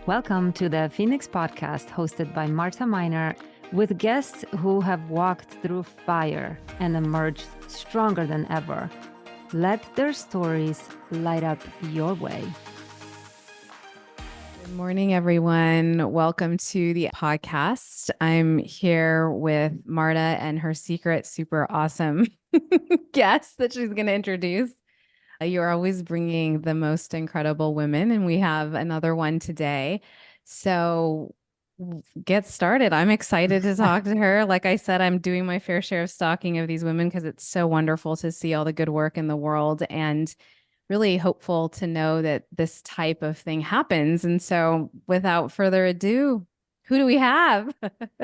Welcome to the Phoenix Podcast, hosted by Marta Miner, with guests who have walked through fire and emerged stronger than ever. Let their stories light up your way. Good morning, everyone. Welcome to the podcast. I'm here with Marta and her secret, super awesome guest that she's going to introduce. You're always bringing the most incredible women, and we have another one today. So get started. I'm excited to talk to her. Like I said, I'm doing my fair share of stalking of these women because it's so wonderful to see all the good work in the world and really hopeful to know that this type of thing happens. And so without further ado, who do we have?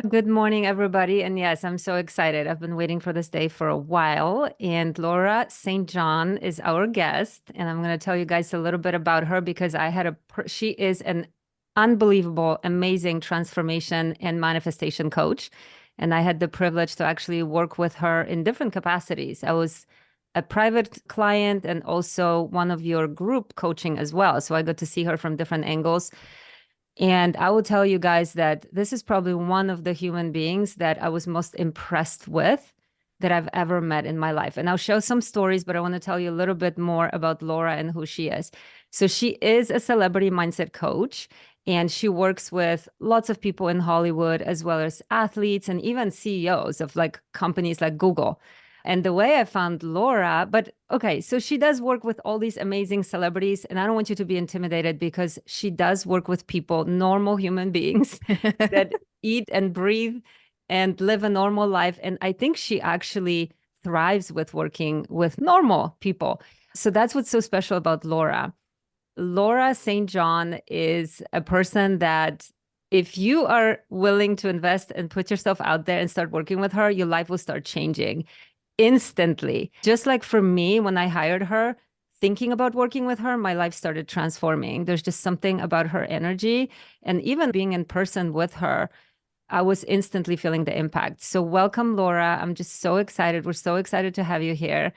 Good morning, everybody. And yes, I'm so excited. I've been waiting for this day for a while. And Laura St. John is our guest. And I'm going to tell you guys a little bit about her because she is an unbelievable, amazing transformation and manifestation coach. And I had the privilege to actually work with her in different capacities. I was a private client and also one of your group coaching as well. So I got to see her from different angles. And I will tell you guys that this is probably one of the human beings that I was most impressed with that I've ever met in my life. And I'll show some stories, but I want to tell you a little bit more about Laura and who she is. So she is a celebrity mindset coach, and she works with lots of people in Hollywood, as well as athletes and even CEOs of like companies like Google. And the way I found Laura, but okay, so she does work with all these amazing celebrities. And I don't want you to be intimidated because she does work with people, normal human beings that eat and breathe and live a normal life. And I think she actually thrives with working with normal people. So that's what's so special about Laura. Laura St. John is a person that if you are willing to invest and put yourself out there and start working with her, your life will start changing instantly. Just like for me, when I hired her, thinking about working with her, my life started transforming. There's just something about her energy. And even being in person with her, I was instantly feeling the impact. So welcome, Laura. I'm just so excited. We're so excited to have you here.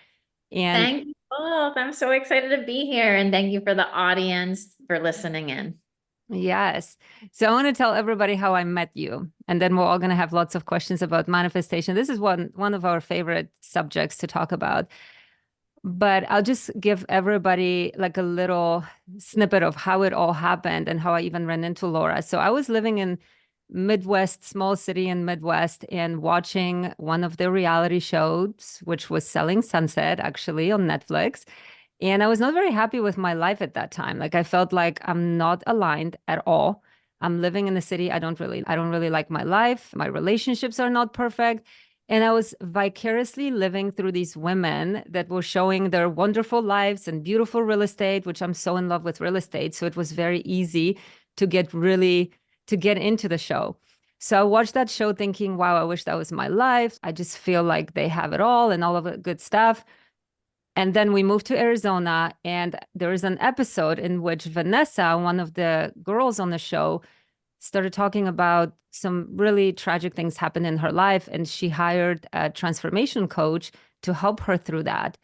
And thank you both. I'm so excited to be here. And thank you for the audience for listening in. yes. So I want to tell everybody how I met you. And then we're all going to have lots of questions about manifestation. This is one of our favorite subjects to talk about. But I'll just give everybody like a little snippet of how it all happened and how I even ran into Laura. So I was living in Midwest, small city in Midwest, and watching one of the reality shows, which was Selling Sunset, actually on Netflix. And I was not very happy with my life at that time. Like I felt like I'm not aligned at all. I'm living in a city I don't really like my life. My relationships are not perfect. And I was vicariously living through these women that were showing their wonderful lives and beautiful real estate, which I'm so in love with real estate. So it was very easy to get into the show. So I watched that show thinking, wow, I wish that was my life. I just feel like they have it all and all of the good stuff. And then we moved to Arizona, and there is an episode in which Vanessa, one of the girls on the show, started talking about some really tragic things happened in her life. And she hired a transformation coach to help her through that.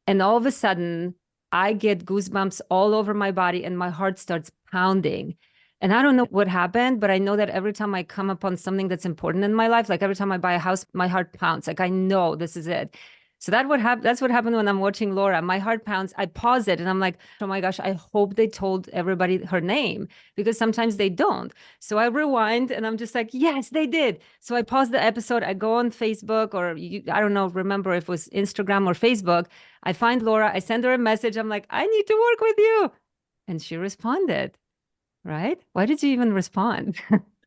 And all of a sudden, I get goosebumps all over my body and my heart starts pounding. And I don't know what happened, but I know that every time I come upon something that's important in my life, like every time I buy a house, my heart pounds. Like I know this is it. So that's what happened when I'm watching Laura. My heart pounds. I pause it and I'm like, oh my gosh, I hope they told everybody her name because sometimes they don't. So I rewind and I'm just like, yes, they did. So I pause the episode. I go on Facebook or I don't know, remember if it was Instagram or Facebook. I find Laura. I send her a message. I'm like, I need to work with you. And she responded, right? Why did you even respond?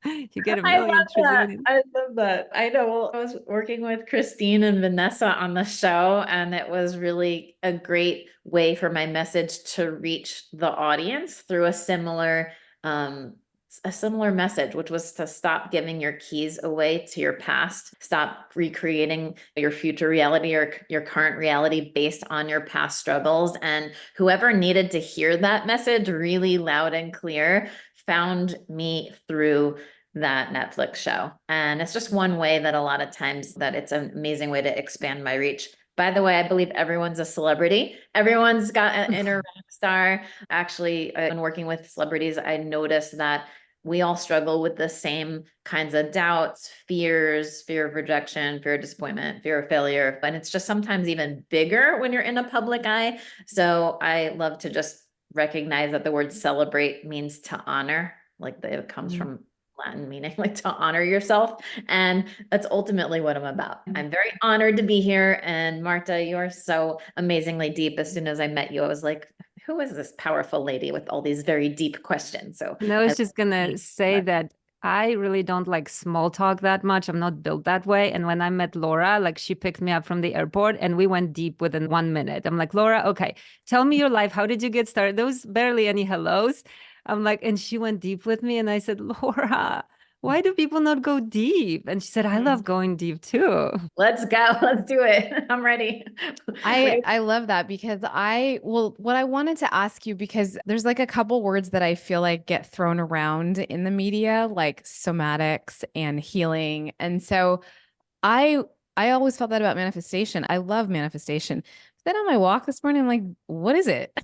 You get a million trillion. I love that. I know I was working with Christine and Vanessa on the show, and it was really a great way for my message to reach the audience through a similar message, which was to stop giving your keys away to your past, stop recreating your future reality or your current reality based on your past struggles. And whoever needed to hear that message really loud and clear found me through that Netflix show. And it's just one way that a lot of times that it's an amazing way to expand my reach. By the way, I believe everyone's a celebrity. Everyone's got an inner rock star. Actually, when working with celebrities, I noticed that we all struggle with the same kinds of doubts, fears, fear of rejection, fear of disappointment, fear of failure. But it's just sometimes even bigger when you're in a public eye. So I love to just recognize that the word celebrate means to honor, like it comes from Latin meaning, like to honor yourself. And that's ultimately what I'm about. I'm very honored to be here. And Marta, you're so amazingly deep. As soon as I met you, I was like, who is this powerful lady with all these very deep questions? So And I was just gonna say that I really don't like small talk that much. I'm not built that way. And when I met Laura, like she picked me up from the airport and we went deep within 1 minute. I'm like, Laura, okay, tell me your life. How did you get started? There was barely any hellos. I'm like, and she went deep with me. And I said, Laura, why do people not go deep? And she said, I love going deep too. Let's go. Let's do it. I'm ready. I love that because what I wanted to ask you, because there's like a couple words that I feel like get thrown around in the media, like somatics and healing. And so I I always felt that about manifestation. I love manifestation. But then on my walk this morning, I'm like, what is it?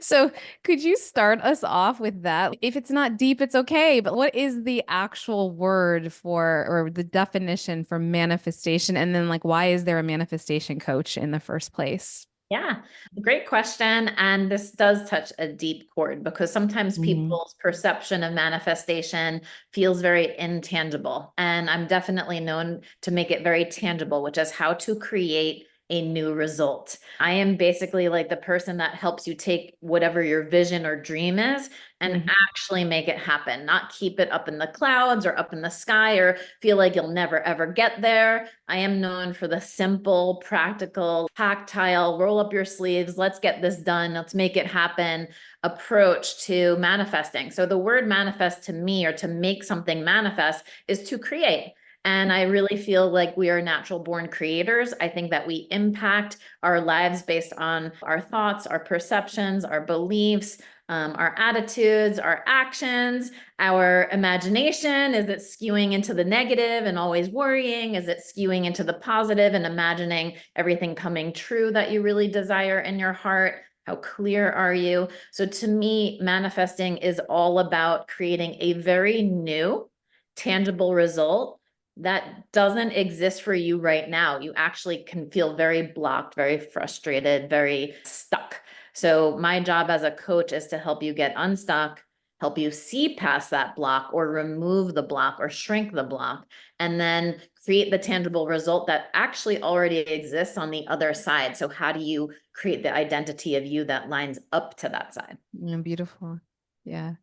So could you start us off with that? If it's not deep, it's okay. But what is the actual word for, or the definition for manifestation? And then like, why is there a manifestation coach in the first place? Yeah, great question. And this does touch a deep chord because sometimes people's perception of manifestation feels very intangible. And I'm definitely known to make it very tangible, which is how to create a new result. I am basically like the person that helps you take whatever your vision or dream is and actually make it happen, not keep it up in the clouds or up in the sky or feel like you'll never ever get there. I am known for the simple, practical, tactile, roll up your sleeves, let's get this done, let's make it happen approach to manifesting. So the word manifest to me, or to make something manifest, is to create. And I really feel like we are natural born creators. I think that we impact our lives based on our thoughts, our perceptions, our beliefs, our attitudes, our actions, our imagination. Is it skewing into the negative and always worrying? Is it skewing into the positive and imagining everything coming true that you really desire in your heart? How clear are you? So to me, manifesting is all about creating a very new, tangible result that doesn't exist for you right now. You actually can feel very blocked, very frustrated, very stuck. So my job as a coach is to help you get unstuck, help you see past that block or remove the block or shrink the block, and then create the tangible result that actually already exists on the other side. So how do you create the identity of you that lines up to that side? Yeah, beautiful. Yeah.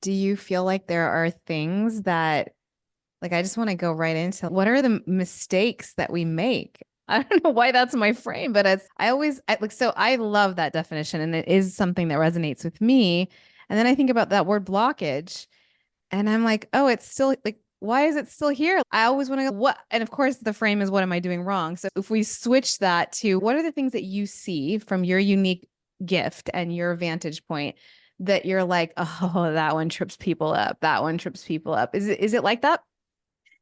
Do you feel like there are things that, like, I just want to go right into what are the mistakes that we make? I don't know why that's my frame, but so I love that definition and it is something that resonates with me. And then I think about that word blockage and I'm like, oh, it's still like, why is it still here? I always want to go, what? And of course, the frame is, what am I doing wrong? So if we switch that to what are the things that you see from your unique gift and your vantage point that you're like, oh, that one trips people up. That one trips people up. Is it like that?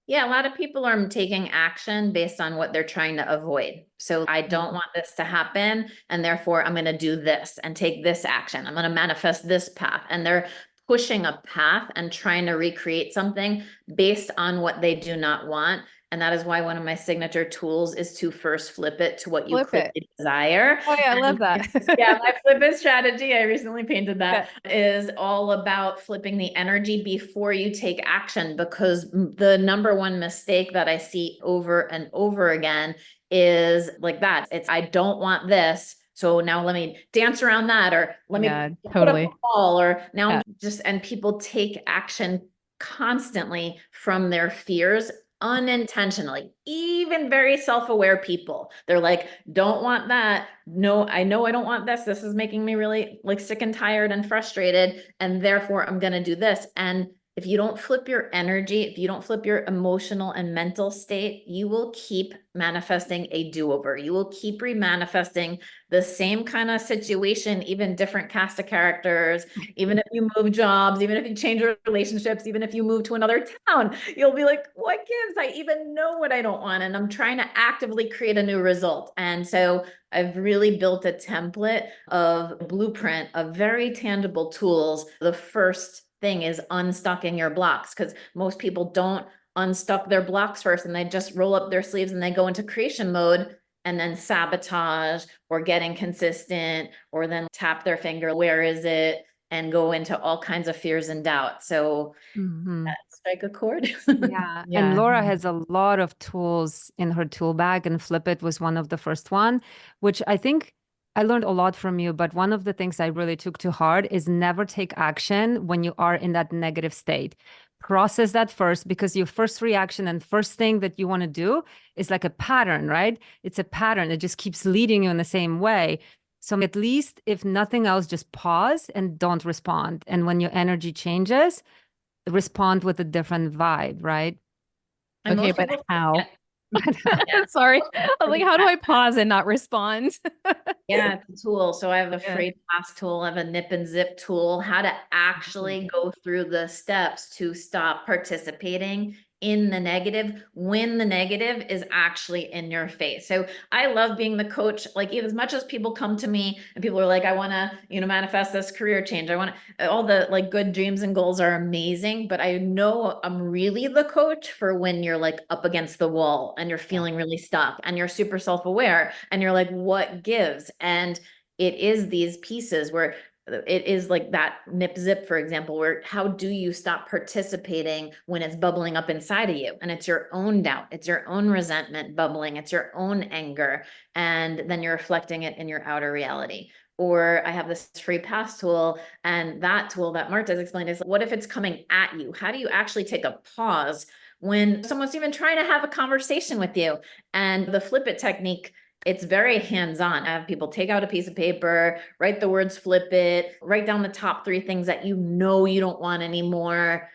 Yeah, a lot of people are taking action based on what they're trying to avoid. So I don't want this to happen, and therefore I'm going to do this and take this action. I'm going to manifest this path. And they're pushing a path and trying to recreate something based on what they do not want. And that is why one of my signature tools is to first flip it to what you Flip it. clearly desire. Oh yeah, I love that. Yeah, my flip it strategy, I recently painted that, is all about flipping the energy before you take action, because the number one mistake that I see over and over again is like that. It's, I don't want this, so now let me dance around that, or let me put up a wall, or now just, and people take action constantly from their fears unintentionally. Even very self-aware people, they're like, don't want that. No, I know I don't want this. This is making me really like sick and tired and frustrated, and therefore I'm going to do this. And if you don't flip your energy, if you don't flip your emotional and mental state, you will keep manifesting a do-over. You will keep remanifesting the same kind of situation, even different cast of characters, even if you move jobs, even if you change relationships, even if you move to another town, you'll be like, what gives? I even know what I don't want. And I'm trying to actively create a new result. And so I've really built a template of blueprint of very tangible tools. The first thing is unstucking your blocks, because most people don't unstuck their blocks first and they just roll up their sleeves and they go into creation mode and then sabotage or get inconsistent or then tap their finger, where is it? And go into all kinds of fears and doubt. So strike a chord. Yeah. And Yeah. Laura has a lot of tools in her tool bag, and Flip It was one of the first one, which I think I learned a lot from you. But one of the things I really took to heart is never take action when you are in that negative state. Process that first, because your first reaction and first thing that you want to do is like a pattern, right? It's a pattern. It just keeps leading you in the same way. So at least if nothing else, just pause and don't respond. And when your energy changes, respond with a different vibe, right? And Okay, most but people how? Yeah. Sorry. I'm like, how do I pause and not respond? Yeah, it's a tool. So I have a Yeah. free pass tool, I have a nip and zip tool, how to actually go through the steps to stop participating in the negative when the negative is actually in your face. So I love being the coach. Like, as much as people come to me and people are like, I want to, manifest this career change. I want to, all the like good dreams and goals are amazing, but I know I'm really the coach for when you're like up against the wall and you're feeling really stuck and you're super self-aware and you're like, what gives? And it is these pieces where it is like that nip zip, for example, where how do you stop participating when it's bubbling up inside of you? And it's your own doubt, it's your own resentment bubbling, it's your own anger, and then you're reflecting it in your outer reality. Or I have this free pass tool, and that tool that Marta has explained is, what if it's coming at you? How do you actually take a pause when someone's even trying to have a conversation with you? And the flip it technique, it's very hands-on. I have people take out a piece of paper, write the words flip it, write down the top 3 things that you don't want anymore,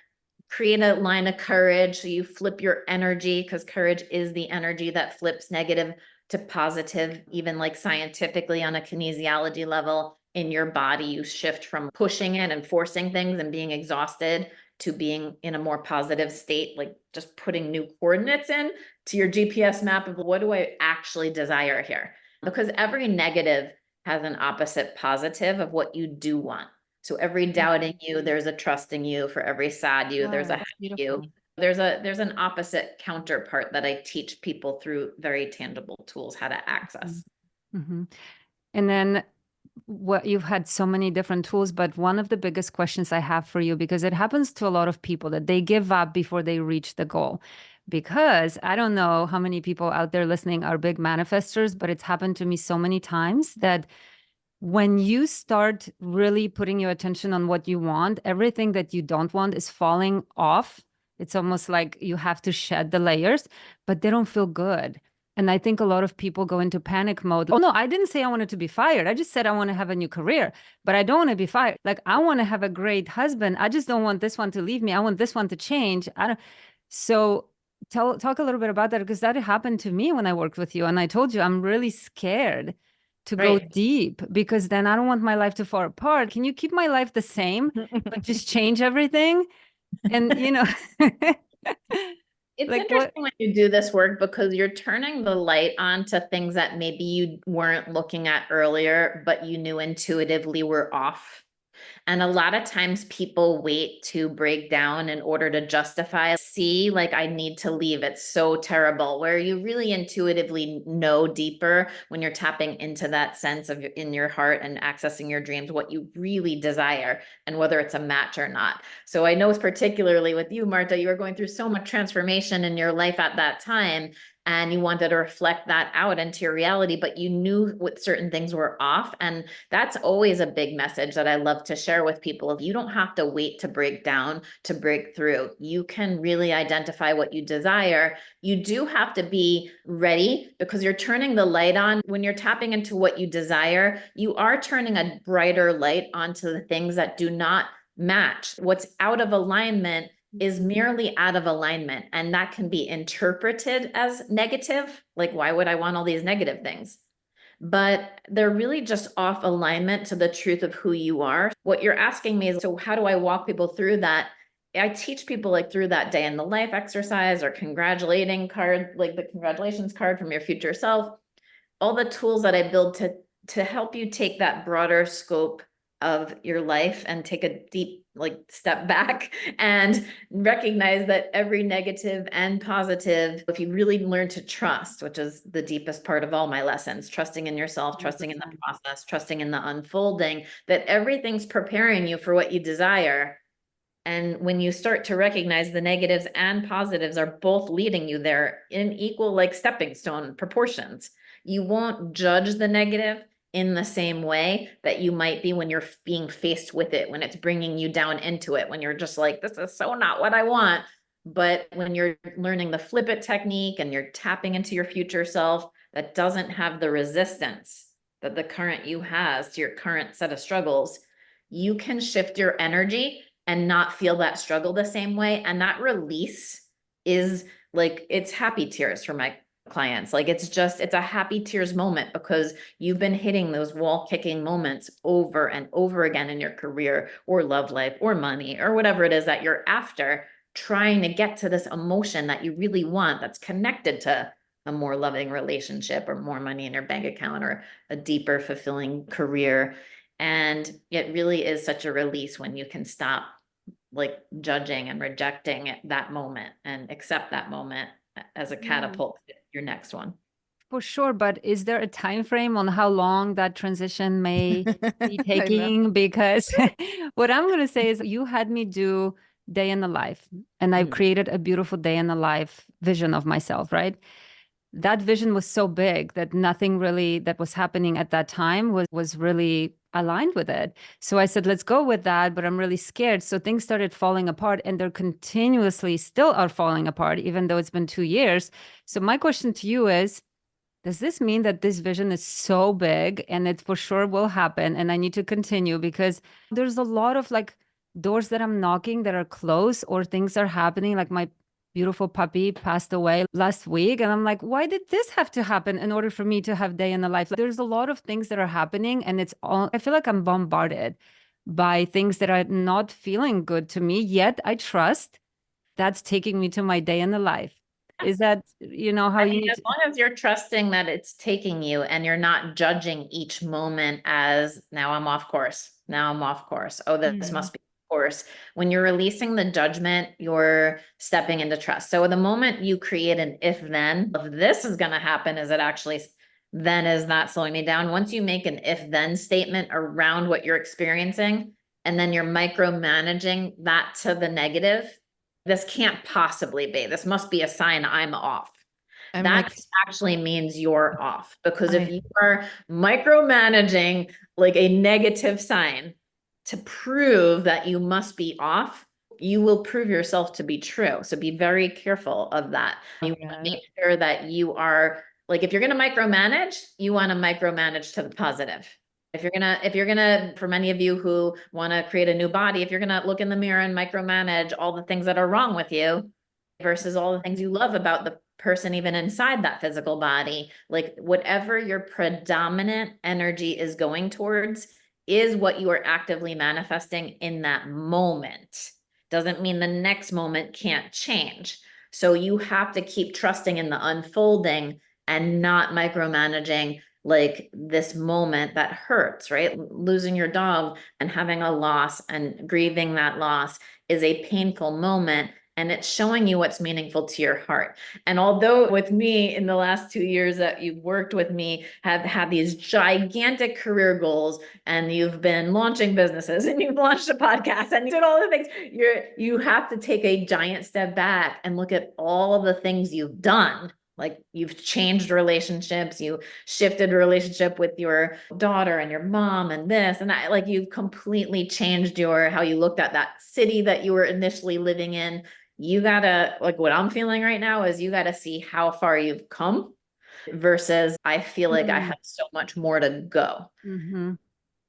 create a line of courage. So you flip your energy, because courage is the energy that flips negative to positive, even like scientifically on a kinesiology level in your body. You shift from pushing it and forcing things and being exhausted to being in a more positive state, like just putting new coordinates in to your GPS map of what do I actually desire here? Because every negative has an opposite positive of what you do want. So every doubting you, there's a trusting you. For every sad you, there's a happy you. There's an opposite counterpart that I teach people through very tangible tools how to access. Mm-hmm. And then what you've had so many different tools, but one of the biggest questions I have for you, because it happens to a lot of people that they give up before they reach the goal. Because I don't know how many people out there listening are big manifestors, but it's happened to me so many times that when you start really putting your attention on what you want, everything that you don't want is falling off. It's almost like you have to shed the layers, but they don't feel good. And I think a lot of people go into panic mode. Oh, no, I didn't say I wanted to be fired. I just said I want to have a new career, but I don't want to be fired. Like, I want to have a great husband. I just don't want this one to leave me. I want this one to change. I don't. So talk a little bit about that, because that happened to me when I worked with you. And I told you, I'm really scared to go deep, because then I don't want my life to fall apart. Can you keep my life the same, but just change everything? And, It's like interesting when you do this work, because you're turning the light on to things that maybe you weren't looking at earlier, but you knew intuitively were off. And a lot of times people wait to break down in order to justify, see, like, I need to leave. It's so terrible, where you really intuitively know deeper when you're tapping into that sense of in your heart and accessing your dreams, what you really desire and whether it's a match or not. So I know particularly with you, Marta, you were going through so much transformation in your life at that time, and you wanted to reflect that out into your reality, but you knew what certain things were off. And that's always a big message that I love to share with people. You don't have to wait to break down to break through. You can really identify what you desire. You do have to be ready, because you're turning the light on. When you're tapping into what you desire, you are turning a brighter light onto the things that do not match. What's out of alignment is merely out of alignment. And that can be interpreted as negative. Like, why would I want all these negative things? But they're really just off alignment to the truth of who you are. What you're asking me is, so how do I walk people through that? I teach people like through that day in the life exercise or congratulating card, like the congratulations card from your future self, all the tools that I build to help you take that broader scope of your life and take a deep like step back and recognize that every negative and positive, if you really learn to trust, which is the deepest part of all my lessons, trusting in yourself, trusting in the process, trusting in the unfolding, that everything's preparing you for what you desire. And when you start to recognize the negatives and positives are both leading you there in equal, like stepping stone proportions, you won't judge the negative in the same way that you might be when you're being faced with it, when it's bringing you down into it, when you're just like, this is so not what I want. But when you're learning the flip it technique and you're tapping into your future self that doesn't have the resistance that the current you has to your current set of struggles, you can shift your energy and not feel that struggle the same way. And that release is like, it's happy tears for my clients. Like, it's a happy tears moment because you've been hitting those wall kicking moments over and over again in your career or love life or money or whatever it is that you're after, trying to get to this emotion that you really want that's connected to a more loving relationship or more money in your bank account or a deeper fulfilling career. And it really is such a release when you can stop like judging and rejecting that moment and accept that moment as a catapult to your next one. For sure, but is there a time frame on how long that transition may be taking? Because what I'm going to say is you had me do day in the life, and I've created a beautiful day in the life vision of myself, right? That vision was so big that nothing really that was happening at that time was really aligned with it. So I said, let's go with that, but I'm really scared. So things started falling apart, and they're continuously still are falling apart, even though it's been 2 years. So my question to you is, does this mean that this vision is so big and it for sure will happen and I need to continue? Because there's a lot of like doors that I'm knocking that are closed or things are happening. Like my beautiful puppy passed away last week. And I'm like, why did this have to happen in order for me to have day in the life? Like, there's a lot of things that are happening, and it's all, I feel like I'm bombarded by things that are not feeling good to me, yet I trust that's taking me to my day in the life. Is that, how I you mean, need as long as you're trusting that it's taking you and you're not judging each moment as now I'm off course. Now I'm off course. Oh, this must be off course. When you're releasing the judgment, you're stepping into trust. So the moment you create an if then, if this is going to happen, is it actually then is not slowing me down? Once you make an if then statement around what you're experiencing, and then you're micromanaging that to the negative, this can't possibly be. This must be a sign I'm off. That actually means you're off, because if you are micromanaging like a negative sign to prove that you must be off, you will prove yourself to be true. So be very careful of that. You want to make sure that you are like, if you're going to micromanage, you want to micromanage to the positive. If you're gonna, for many of you who want to create a new body, if you're gonna look in the mirror and micromanage all the things that are wrong with you versus all the things you love about the person even inside that physical body, like whatever your predominant energy is going towards is what you are actively manifesting in that moment. Doesn't mean the next moment can't change. So you have to keep trusting in the unfolding and not micromanaging like this moment that hurts, right? Losing your dog and having a loss and grieving that loss is a painful moment, and it's showing you what's meaningful to your heart. And although with me in the last 2 years that you've worked with me have had these gigantic career goals, and you've been launching businesses and you've launched a podcast and you did all the things, you have to take a giant step back and look at all of the things you've done. Like, you've changed relationships, you shifted relationship with your daughter and your mom and this and that, like you've completely changed how you looked at that city that you were initially living in. You gotta, like, what I'm feeling right now is you gotta see how far you've come versus I feel like I have so much more to go.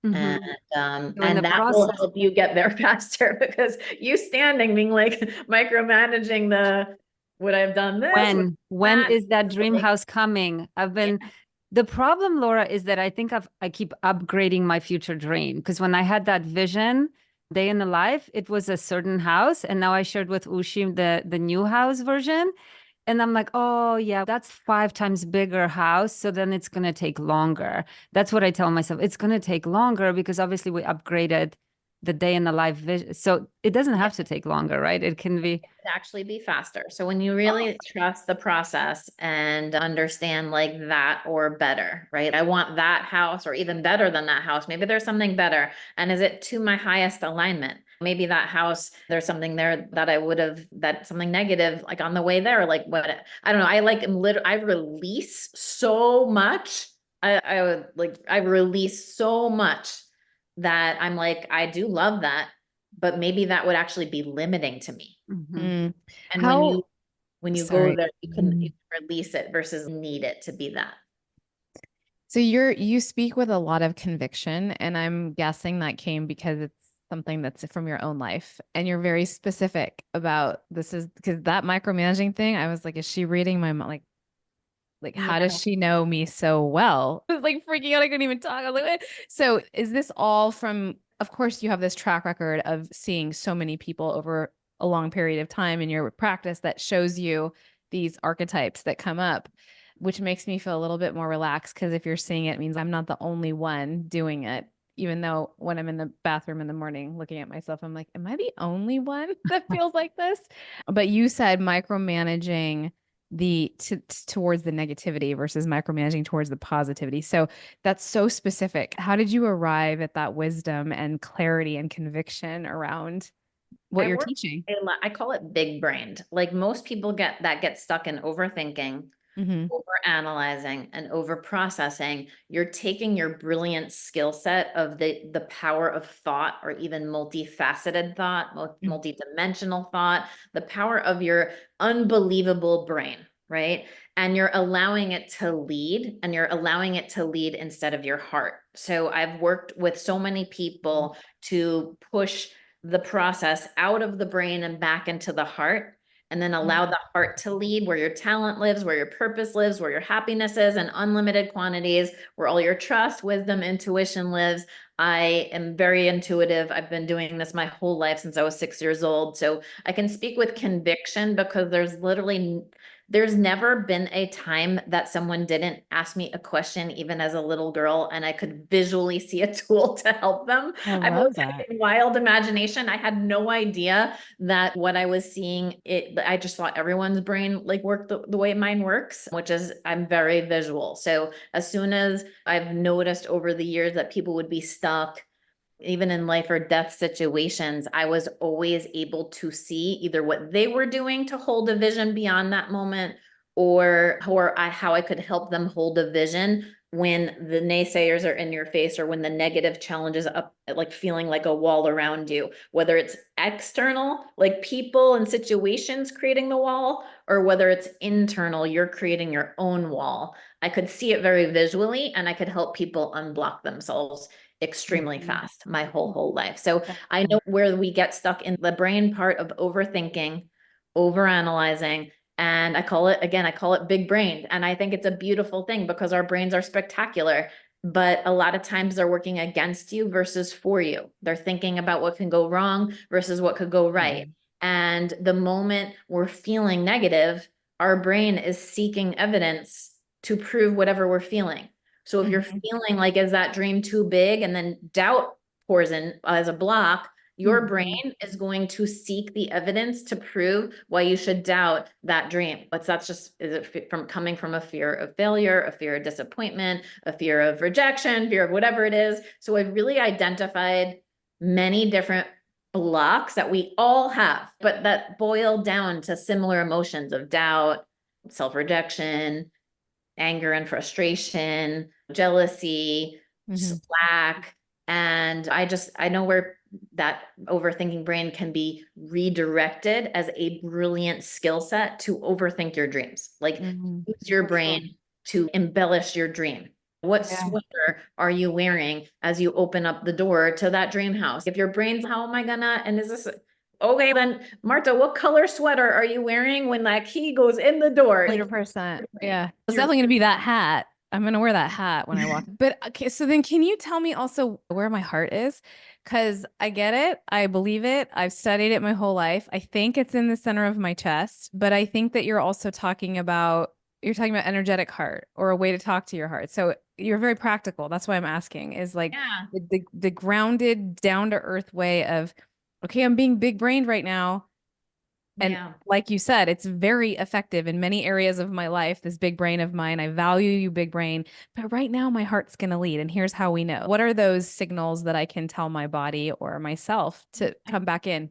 Mhm. So in the And that will process, help you get there faster, because you standing being like micromanaging would I've done this, would when that, is that dream like, house coming? The problem, Laura, is that I think I keep upgrading my future dream, because when I had that vision day in the life, it was a certain house, and now I shared with Ushi the new house version. And I'm like, oh yeah, that's 5 times bigger house. So then it's gonna take longer. That's what I tell myself. It's gonna take longer because obviously we upgraded the day in the life vision. So it doesn't have to take longer, right? It can be. actually be faster. So when you really trust the process and understand like that or better, right? I want that house or even better than that house. Maybe there's something better. And is it to my highest alignment? Maybe that house, there's something there that I would have, that something negative, like on the way there, like what, I don't know. I like, I release so much. I would like, I release so much that I'm like, I do love that, but maybe that would actually be limiting to me. Mhm. And How, when you go sorry. there, you can release it versus need it to be that. So you speak with a lot of conviction, and I'm guessing that came because it's something that's from your own life, and you're very specific about this is because that micromanaging thing, I was like, is she reading my mind? Like, how Yeah. does she know me so well? I was like freaking out. I couldn't even talk. I was like, "What?" So is this all from, of course, you have this track record of seeing so many people over a long period of time in your practice that shows you these archetypes that come up, which makes me feel a little bit more relaxed because if you're seeing it, it means I'm not the only one doing it. Even though when I'm in the bathroom in the morning looking at myself, I'm like, am I the only one that feels like this? But you said micromanaging towards the negativity versus micromanaging towards the positivity. So that's so specific. How did you arrive at that wisdom and clarity and conviction around what I you're work teaching? a lot. I call it big brained. Like most people get stuck in overthinking, Mm-hmm. over analyzing, and over processing. You're taking your brilliant skill set of the power of thought, or even multifaceted thought, multidimensional thought, the power of your unbelievable brain, right? And you're allowing it to lead, and you're allowing it to lead instead of your heart. So I've worked with so many people to push the process out of the brain and back into the heart, and then allow the heart to lead, where your talent lives, where your purpose lives, where your happiness is in unlimited quantities, where all your trust, wisdom, intuition lives. I am very intuitive. I've been doing this my whole life since I was 6 years old. So I can speak with conviction because there's never been a time that someone didn't ask me a question, even as a little girl, and I could visually see a tool to help them. I I've love always had that. a wild imagination. I had no idea that what I was seeing, I just thought everyone's brain like worked the way mine works, which is I'm very visual. So as soon as I've noticed over the years that people would be stuck, even in life or death situations, I was always able to see either what they were doing to hold a vision beyond that moment, or how I could help them hold a vision when the naysayers are in your face, or when the negative challenges up, like feeling like a wall around you, whether it's external, like people and situations creating the wall, or whether it's internal, you're creating your own wall. I could see it very visually, and I could help people unblock themselves extremely fast my whole life. So I know where we get stuck in the brain part of overthinking, overanalyzing, and I call it big brain. And I think it's a beautiful thing because our brains are spectacular, but a lot of times they're working against you versus for you. They're thinking about what can go wrong versus what could go right. And the moment we're feeling negative, our brain is seeking evidence to prove whatever we're feeling. So if you're feeling like, is that dream too big? And then doubt pours in as a block, your brain is going to seek the evidence to prove why you should doubt that dream. But that's just, is it from coming from a fear of failure, a fear of disappointment, a fear of rejection, fear of whatever it is. So I've really identified many different blocks that we all have, but that boil down to similar emotions of doubt, self-rejection, anger and frustration, jealousy, slack. And I know where that overthinking brain can be redirected as a brilliant skill set to overthink your dreams. Like use your brain to embellish your dream. What Yeah. sweater are you wearing as you open up the door to that dream house? If your brain's, how am I gonna, and is this, okay, then Marta, what color sweater are you wearing when that key goes in the door? Like, 100%. Yeah. It's definitely going to be that hat. I'm going to wear that hat when I walk. But okay, so then can you tell me also where my heart is? Because I get it. I believe it. I've studied it my whole life. I think it's in the center of my chest, but I think that you're also you're talking about energetic heart or a way to talk to your heart. So you're very practical. That's why I'm asking is like yeah, the grounded down to earth way of, okay, I'm being big brained right now. And yeah. like you said, it's very effective in many areas of my life, this big brain of mine. I value you, big brain. But right now, my heart's going to lead. And here's how we know. What are those signals that I can tell my body or myself to come back in?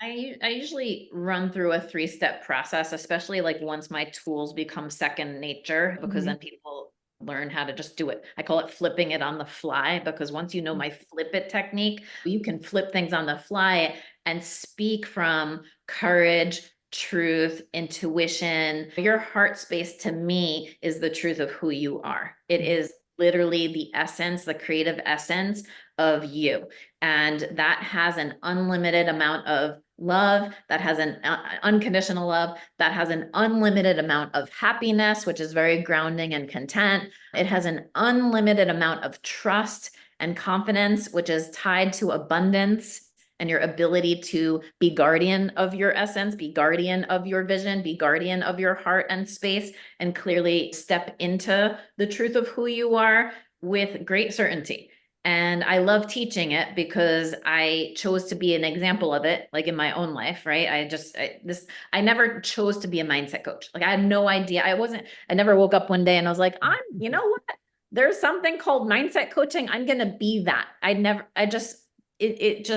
I usually run through a 3-step process, especially like once my tools become second nature, because then people learn how to just do it. I call it flipping it on the fly, because once you know my flip it technique, you can flip things on the fly and speak from courage, truth, intuition. Your heart space to me is the truth of who you are. It is literally the essence, the creative essence of you. And that has an unlimited amount of love, that has an unconditional love, that has an unlimited amount of happiness, which is very grounding and content. It has an unlimited amount of trust and confidence, which is tied to abundance and your ability to be guardian of your essence, be guardian of your vision, be guardian of your heart and space, and clearly step into the truth of who you are with great certainty. And I love teaching it because I chose to be an example of it, like in my own life, right? I never chose to be a mindset coach. Like I had no idea. I never woke up one day and I was like, you know what? There's something called mindset coaching. I'm going to be that. It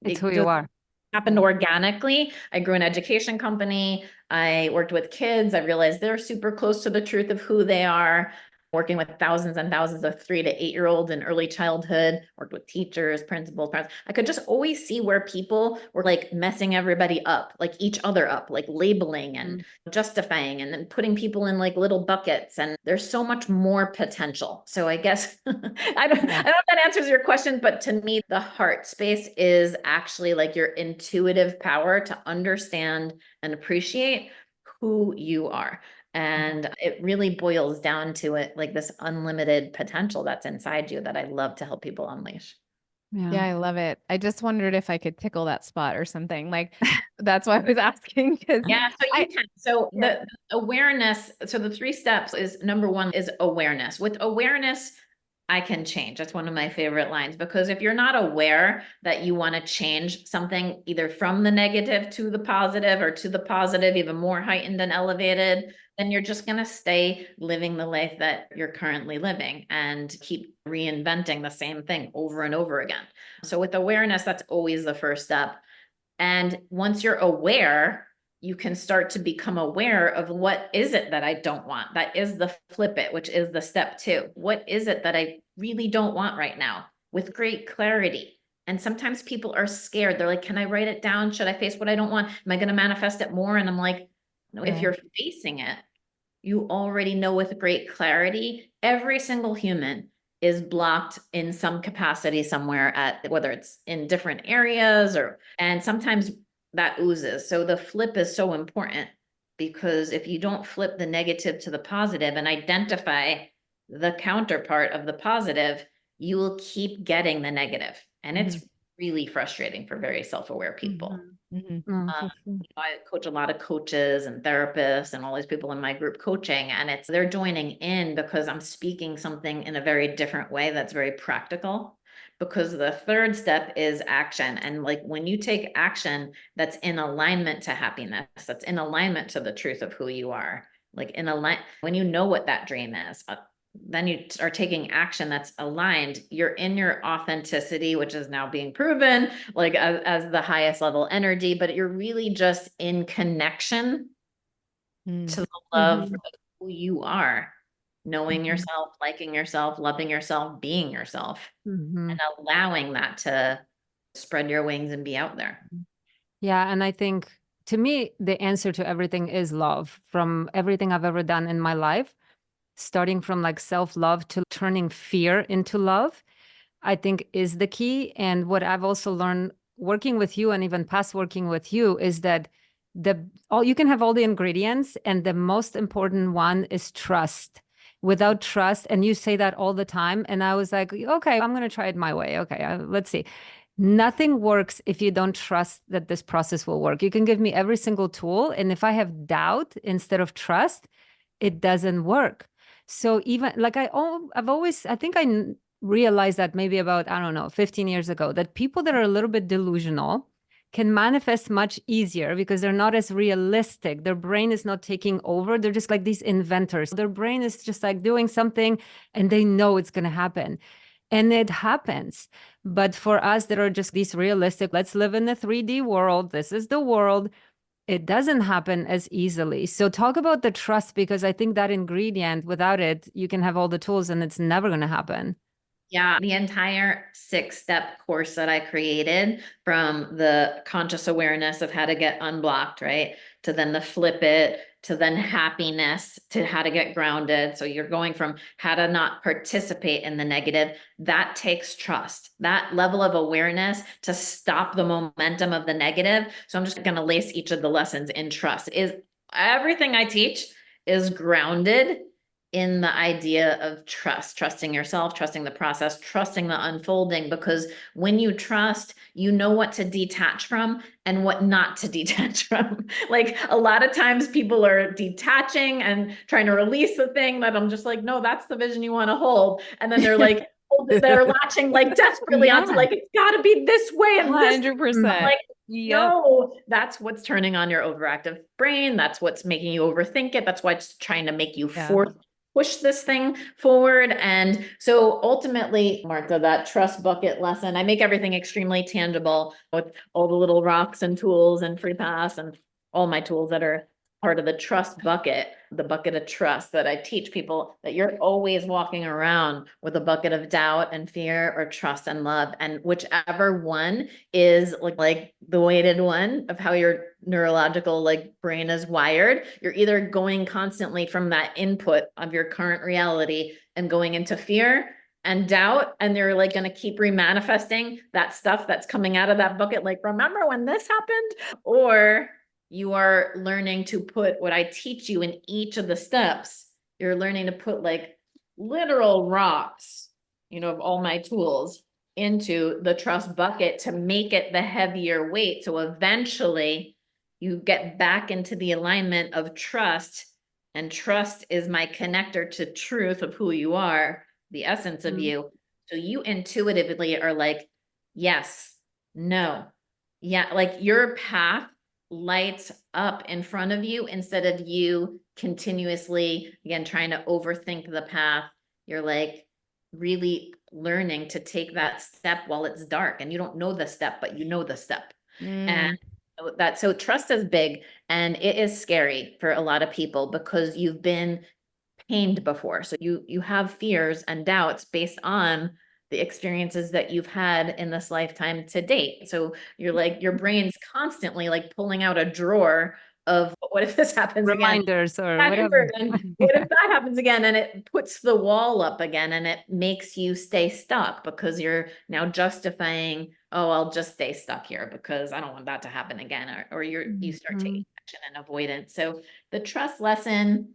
It's who you are. happened organically. I grew an education company. I worked with kids. I realized they're super close to the truth of who they are. Working with thousands and thousands of 3 to 8-year-olds in early childhood, worked with teachers, principals, parents. I could just always see where people were like messing everybody up, like each other up, like labeling and justifying and then putting people in like little buckets. And there's so much more potential. So I guess I don't know if that answers your question, but to me, the heart space is actually like your intuitive power to understand and appreciate who you are. And it really boils down to it, like this unlimited potential that's inside you that I love to help people unleash. Yeah, I love it. I just wondered if I could tickle that spot or something. Like that's why I was asking because Yeah, so you can. So the awareness, so the 3 steps is number 1 is awareness. With awareness, I can change. That's one of my favorite lines, because if you're not aware that you want to change something either from the negative to the positive or to the positive, even more heightened and elevated, then you're just going to stay living the life that you're currently living and keep reinventing the same thing over and over again. So with awareness, that's always the first step. And once you're aware, you can start to become aware of what is it that I don't want. That is the flip it, which is the step 2. What is it that I really don't want right now with great clarity? And sometimes people are scared. They're like, can I write it down? Should I face what I don't want? Am I going to manifest it more? And I'm like, no, if you're facing it, you already know with great clarity, every single human is blocked in some capacity somewhere at whether it's in different areas and sometimes that oozes. So the flip is so important because if you don't flip the negative to the positive and identify the counterpart of the positive, you will keep getting the negative. And it's really frustrating for very self-aware people. I coach a lot of coaches and therapists and all these people in my group coaching, and they're joining in because I'm speaking something in a very different way that's very practical. Because the 3rd step is action. And like when you take action that's in alignment to happiness, that's in alignment to the truth of who you are, like when you know what that dream is, then you are taking action that's aligned. You're in your authenticity, which is now being proven like as the highest level energy, but you're really just in connection to the love of who you are, knowing yourself, liking yourself, loving yourself, being yourself, and allowing that to spread your wings and be out there. Yeah. And I think to me, the answer to everything is love. From everything I've ever done in my life, starting from like self-love to turning fear into love, I think is the key. And what I've also learned working with you and even past working with you is that you can have all the ingredients, and the most important one is trust. Without trust, and you say that all the time, and I was like, okay, I'm going to try it my way. Okay, let's see. Nothing works if you don't trust that this process will work. You can give me every single tool, and if I have doubt instead of trust, it doesn't work. So even like I've always, I think realized that maybe about, I don't know, 15 years ago, that people that are a little bit delusional can manifest much easier because they're not as realistic. Their brain is not taking over. They're just like these inventors. Their brain is just like doing something and they know it's going to happen. And it happens. But for us that are just these realistic, let's live in the 3D world. This is the world. It doesn't happen as easily. So talk about the trust, because I think that ingredient, without it, you can have all the tools and it's never going to happen. Yeah, the entire 6-step course that I created, from the conscious awareness of how to get unblocked, right? To then the flip it, to then happiness, to how to get grounded. So you're going from how to not participate in the negative. That takes trust, that level of awareness to stop the momentum of the negative. So I'm just going to lace each of the lessons in trust. Is everything I teach is grounded in the idea of trust, trusting yourself, trusting the process, trusting the unfolding, because when you trust, you know what to detach from and what not to detach from. Like a lot of times people are detaching and trying to release the thing that I'm just like, no, that's the vision you want to hold. And then they're like, they're latching like desperately onto like, it's got to be this way and this. 100%. I'm like, Yep. no, that's what's turning on your overactive brain. That's what's making you overthink it. That's why it's trying to make you push this thing forward. And so ultimately, Martha, that trust bucket lesson, I make everything extremely tangible with all the little rocks and tools and free pass and all my tools that are part of the trust bucket, the bucket of trust that I teach people, that you're always walking around with a bucket of doubt and fear or trust and love. And whichever one is like the weighted one of how your neurological like brain is wired, you're either going constantly from that input of your current reality and going into fear and doubt, and they're like going to keep remanifesting that stuff that's coming out of that bucket. Like, remember when this happened? Or you are learning to put what I teach you in each of the steps. You're learning to put like literal rocks, of all my tools into the trust bucket to make it the heavier weight. So eventually you get back into the alignment of trust, and trust is my connector to truth of who you are, the essence of you. So you intuitively are like, yes, no, yeah, like your path lights up in front of you instead of you continuously, again, trying to overthink the path. You're like really learning to take that step while it's dark and you don't know the step, but you know the step. And so trust is big, and it is scary for a lot of people because you've been pained before. So you have fears and doubts based on the experiences that you've had in this lifetime to date. So you're like, your brain's constantly like pulling out a drawer of what if this happens Reminders again? or whatever. What if that happens again? And it puts the wall up again, and it makes you stay stuck because you're now justifying, oh, I'll just stay stuck here because I don't want that to happen again. Or you start taking action and avoidance. So the trust lesson,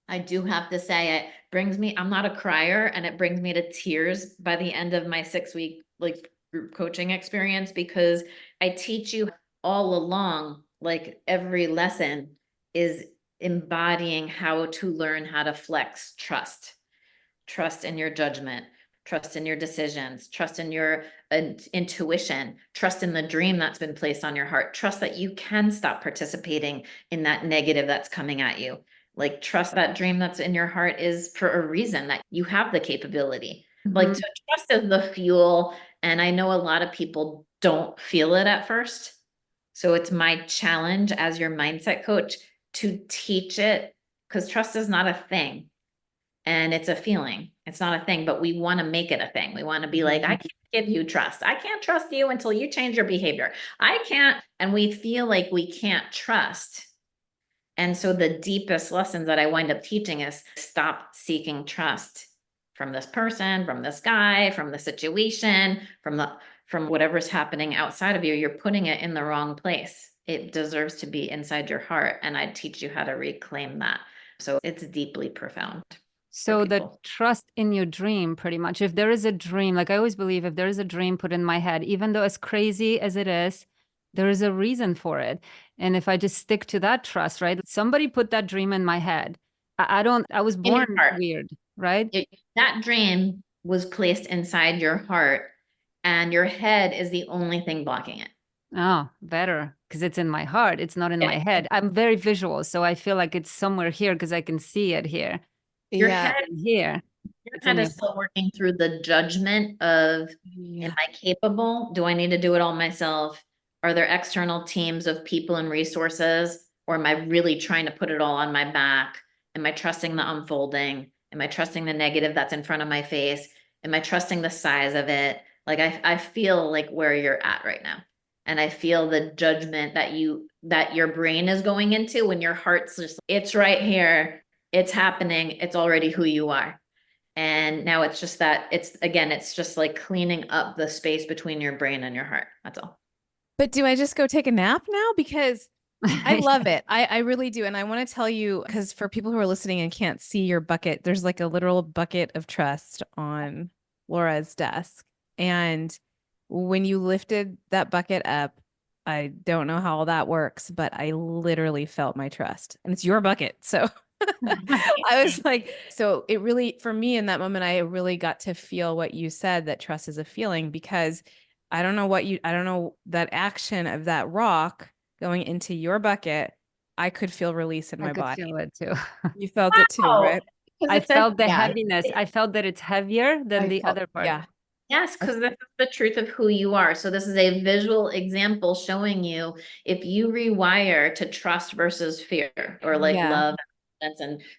I do have to say, it brings me, I'm not a crier, and it brings me to tears by the end of my 6-week like group coaching experience, because I teach you all along, like every lesson is embodying how to learn how to flex trust in your judgment, trust in your decisions, trust in your intuition, trust in the dream that's been placed on your heart, trust that you can stop participating in that negative that's coming at you. Like, trust that dream that's in your heart is for a reason, that you have the capability. Like, so trust is the fuel. And I know a lot of people don't feel it at first. So it's my challenge as your mindset coach to teach it, because trust is not a thing. And it's a feeling. It's not a thing, but we want to make it a thing. We want to be like, I can't give you trust. I can't trust you until you change your behavior. I can't. And we feel like we can't trust And so the deepest lessons that I wind up teaching is stop seeking trust from this person, from this guy, from the situation, from whatever's happening outside of you. You're putting it in the wrong place. It deserves to be inside your heart. And I teach you how to reclaim that. So it's deeply profound. So the trust in your dream, pretty much. If there is a dream, like I always believe, if there is a dream put in my head, even though as crazy as it is, there is a reason for it. And if I just stick to that trust, right? Somebody put that dream in my head. I was born weird, right? That dream was placed inside your heart, and your head is the only thing blocking it. Oh, better, because it's in my heart. It's not in my head. I'm very visual, so I feel like it's somewhere here because I can see it here. Your head here. Your head is still working through the judgment of, am I capable? Do I need to do it all myself? Are there external teams of people and resources? Or am I really trying to put it all on my back? Am I trusting the unfolding? Am I trusting the negative that's in front of my face? Am I trusting the size of it? Like I feel like where you're at right now. And I feel the judgment that your brain is going into when your heart's just, it's right here. It's happening. It's already who you are. And now it's just that it's just like cleaning up the space between your brain and your heart. That's all. But do I just go take a nap now? Because I love it. I really do. And I want to tell you, because for people who are listening and can't see your bucket, there's like a literal bucket of trust on Laura's desk. And when you lifted that bucket up, I don't know how all that works, but I literally felt my trust. And it's your bucket. So I was like, so it really, for me in that moment, I really got to feel what you said, that trust is a feeling, because I don't know that action of that rock going into your bucket, I could feel release in my body. I could feel it too. You felt it too, right? I felt the heaviness. I felt that it's heavier than the other part. Yeah. Yes, because this is the truth of who you are. So this is a visual example showing you if you rewire to trust versus fear, or like love,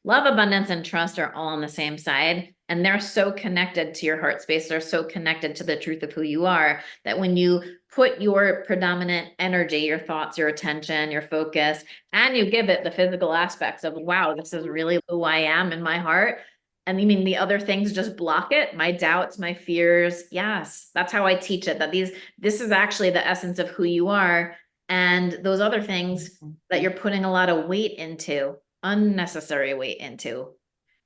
abundance, and trust are all on the same side. And they're so connected to your heart space. They're so connected to the truth of who you are, that when you put your predominant energy, your thoughts, your attention, your focus, and you give it the physical aspects of, wow, this is really who I am in my heart. And I mean, the other things just block it. My doubts, my fears. Yes, that's how I teach it, that this is actually the essence of who you are. And those other things that you're putting a lot of weight into, unnecessary weight into,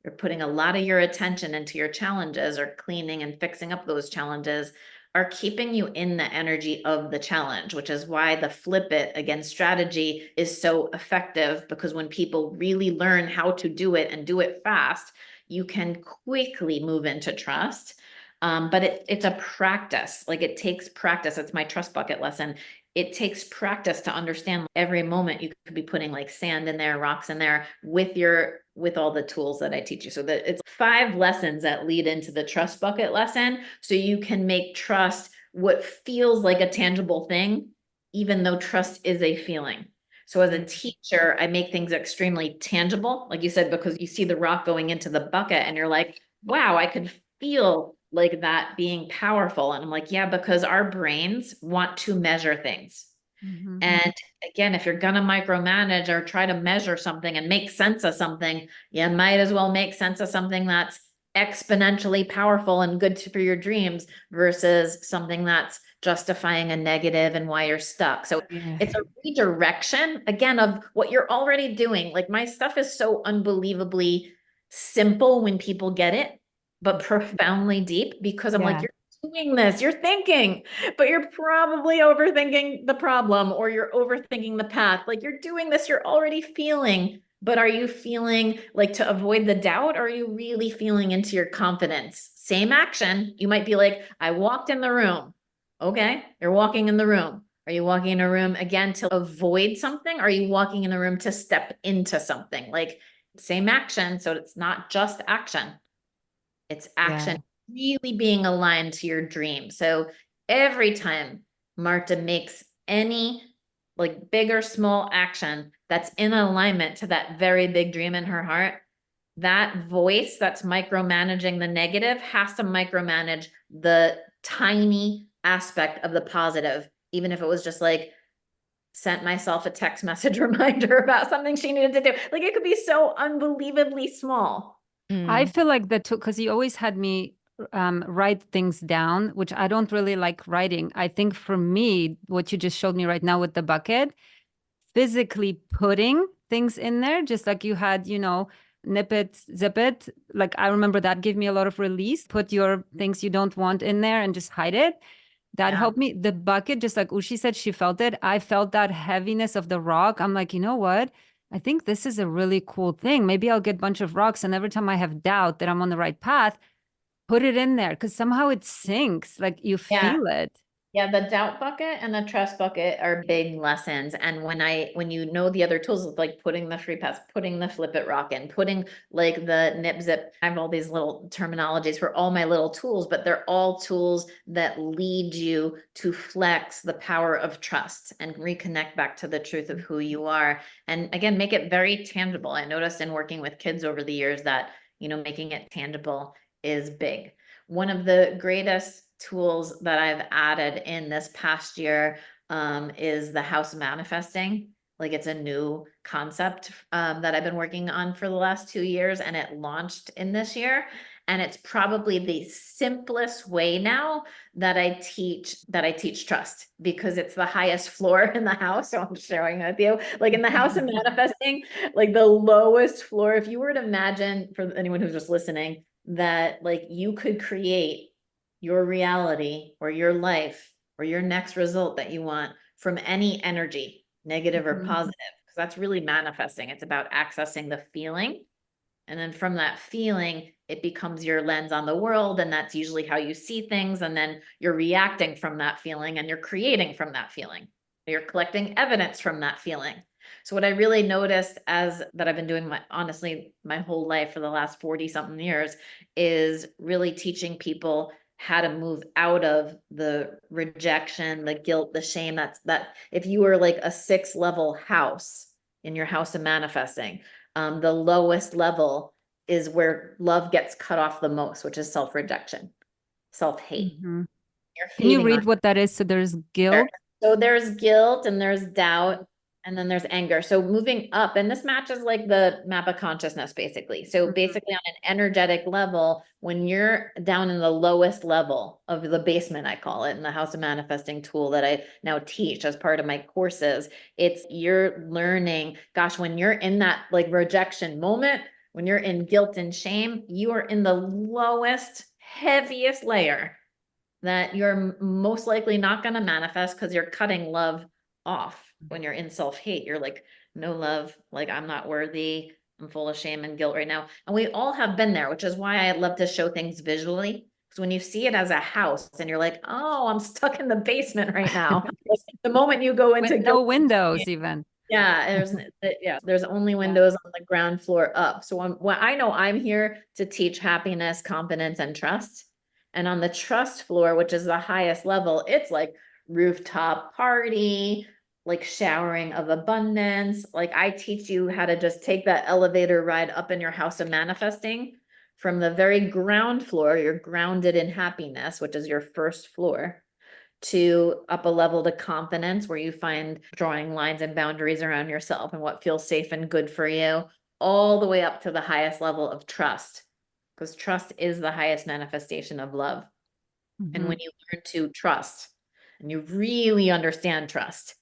you're putting a lot of your attention into your challenges, or cleaning and fixing up those challenges, are keeping you in the energy of the challenge, which is why the flip it again strategy is so effective, because when people really learn how to do it and do it fast, you can quickly move into trust. But it's a practice. Like, it takes practice. It's my trust bucket lesson. It takes practice to understand every moment you could be putting like sand in there, rocks in there, with all the tools that I teach you. So that it's 5 lessons that lead into the trust bucket lesson. So you can make trust what feels like a tangible thing, even though trust is a feeling. So as a teacher, I make things extremely tangible, like you said, because you see the rock going into the bucket and you're like, wow, I could feel like that being powerful. And I'm like, yeah, because our brains want to measure things. And again, if you're going to micromanage or try to measure something and make sense of something, you might as well make sense of something that's exponentially powerful and good for your dreams versus something that's justifying a negative and why you're stuck. So it's a redirection again of what you're already doing. Like, my stuff is so unbelievably simple when people get it, but profoundly deep, because I'm like, you're doing this, you're thinking, but you're probably overthinking the problem, or you're overthinking the path. Like, you're doing this, you're already feeling, but are you feeling like to avoid the doubt? Or are you really feeling into your confidence? Same action. You might be like, I walked in the room. Okay. You're walking in the room. Are you walking in a room again to avoid something? Or are you walking in a room to step into something? Like, same action. So it's not just action. It's action really being aligned to your dream. So every time Marta makes any like big or small action that's in alignment to that very big dream in her heart, that voice that's micromanaging the negative has to micromanage the tiny aspect of the positive, even if it was just like sent myself a text message reminder about something she needed to do. Like it could be so unbelievably small. I Mm. feel like that too, because you always had me write things down, which I don't really like writing. I think for me, what you just showed me right now with the bucket, physically putting things in there, just like you had, nip it, zip it. Like I remember that gave me a lot of release. Put your things you don't want in there and just hide it. That Yeah. helped me. The bucket, just like Ushi said, she felt it. I felt that heaviness of the rock. I'm like, you know what? I think this is a really cool thing. Maybe I'll get a bunch of rocks. And every time I have doubt that I'm on the right path, put it in there because somehow it sinks. Like you Yeah. feel it. Yeah, the doubt bucket and the trust bucket are big lessons. And when you know the other tools, it's like putting the free pass, putting the flip it rock in, putting like the nip zip. I have all these little terminologies for all my little tools, but they're all tools that lead you to flex the power of trust and reconnect back to the truth of who you are. And again, make it very tangible. I noticed in working with kids over the years that, making it tangible is big. One of the greatest tools that I've added in this past year is the house manifesting. Like it's a new concept that I've been working on for the last 2 years, and it launched in this year. And it's probably the simplest way now that I teach trust, because it's the highest floor in the house. So I'm sharing with you, like in the house of manifesting, like the lowest floor. If you were to imagine, for anyone who's just listening, that like you could create your reality or your life or your next result that you want from any energy, negative or Mhm. positive, because that's really manifesting. It's about accessing the feeling. And then from that feeling, it becomes your lens on the world. And that's usually how you see things. And then you're reacting from that feeling and you're creating from that feeling. You're collecting evidence from that feeling. So what I really noticed as that I've been doing honestly, my whole life for the last 40 something years is really teaching people how to move out of the rejection, the guilt, the shame. That if you were like a 6-level house in your house of manifesting, the lowest level is where love gets cut off the most, which is self-rejection, self-hate. Mhm. You're Can you hating on read what that is? So there's there. guilt. So there's guilt and there's doubt and then there's anger. So moving up, and this matches like the map of consciousness, basically. So Mhm. basically on an energetic level, when you're down in the lowest level of the basement, I call it, in the house of manifesting tool that I now teach as part of my courses, it's you're learning, gosh, when you're in that like rejection moment, when you're in guilt and shame, you are in the lowest, heaviest layer that you're most likely not going to manifest, because you're cutting love off. When you're in self-hate, you're like, no love, like I'm not worthy, I'm full of shame and guilt right now. And we all have been there, which is why I love to show things visually. Because when you see it as a house and you're like, oh, I'm stuck in the basement right now. The moment you go into With no guilt, windows even. there's only windows on the ground floor up. So when I know I'm here to teach happiness, confidence, and trust. And on the trust floor, which is the highest level, it's like rooftop party, like showering of abundance. Like I teach you how to just take that elevator ride up in your house of manifesting. From the very ground floor, you're grounded in happiness, which is your first floor, to up a level to confidence, where you find drawing lines and boundaries around yourself and what feels safe and good for you, all the way up to the highest level of trust, because trust is the highest manifestation of love. And when Mhm. you learn to trust and you really understand trust,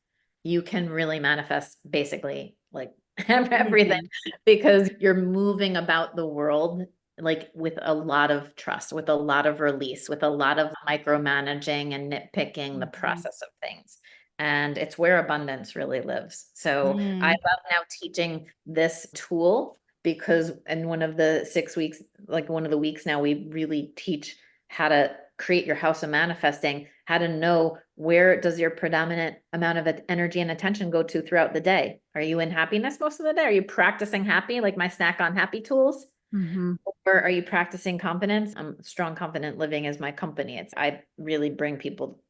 you can really manifest basically like everything, Anything. because you're moving about the world like with a lot of trust, with a lot of release, with a lot of micromanaging and nitpicking the Mhm. process of things. And it's where abundance really lives. So I Mm. love now teaching this tool, because in one of the 6 weeks, like one of the weeks now, we really teach how to create your house of manifesting, how to know where does your predominant amount of energy and attention go to throughout the day. Are you in happiness most of the day? Are you practicing happy, like my snack on happy tools? Mhm. Or are you practicing confidence? Strong confident living is my company. I really bring people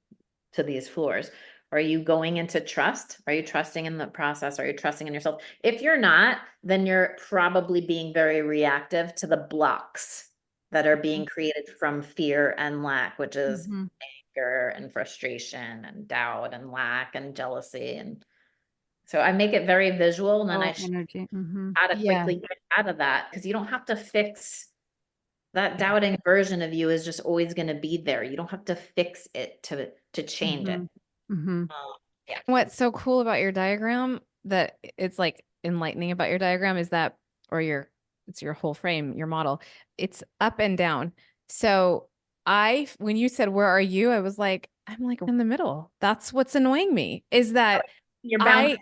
to these floors. Are you going into trust? Are you trusting in the process? Are you trusting in yourself? If you're not, then you're probably being very reactive to the blocks that are being created from fear and lack, which is Mhm. anger and frustration and doubt and lack and jealousy. And So I make it very visual, and then I show energy. how to Yeah. quickly get out of that, because you don't have to fix that. Doubting version of you is just always going to be there. You don't have to fix it to change it. Yeah. What's so cool about your diagram that it's like enlightening about your diagram is that, or it's your whole frame, your model, it's up and down. So when you said, where are you? I was like, I'm like in the middle. That's what's annoying me is that You're bound.